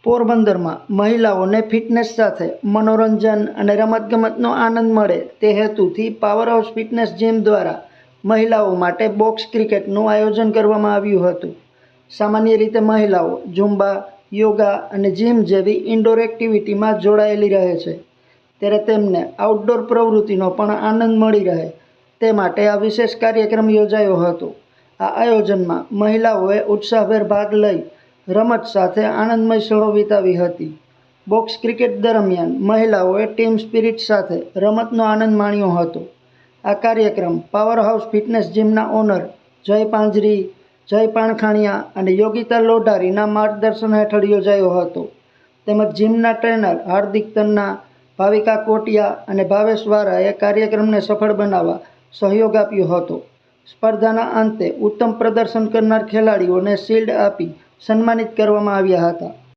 પોરબંદરમાં મહિલાઓને ફિટનેસ સાથે મનોરંજન અને રમતગમતનો આનંદ મળે તે હેતુથી પાવર હાઉસ ફિટનેસ જીમ દ્વારા મહિલાઓ માટે બોક્સ ક્રિકેટનું આયોજન કરવામાં આવ્યું હતું। સામાન્ય રીતે મહિલાઓ ઝુંબા, યોગા અને જીમ જેવી ઇન્ડોર એક્ટિવિટીમાં જોડાયેલી રહે છે, ત્યારે તેમને આઉટડોર પ્રવૃત્તિનો પણ આનંદ મળી રહે તે માટે આ વિશેષ કાર્યક્રમ યોજાયો હતો। આ આયોજનમાં મહિલાઓએ ઉત્સાહભેર ભાગ લઈ રમત સાથે આનંદમય ક્ષણો વિતાવી હતી। બોક્સ ક્રિકેટ દરમિયાન મહિલાઓએ ટીમ સ્પિરિટ સાથે રમતનો આનંદ માણ્યો હતો। આ કાર્યક્રમ પાવર હાઉસ ફિટનેસ જીમના ઓનર જય પાંજરી, જય પાણખાણિયા અને યોગિતા લોઢારીના માર્ગદર્શન હેઠળ યોજાયો હતો, તેમજ જીમના ટ્રેનર હાર્દિક તન્ના, ભાવિકા કોટિયા અને ભાવેશ વારાએ કાર્યક્રમને સફળ બનાવવા સહયોગ આપ્યો હતો। સ્પર્ધાના અંતે ઉત્તમ પ્રદર્શન કરનાર ખેલાડીઓને શિલ્ડ આપી સન્માનિત કરવામાં આવ્યા હતા।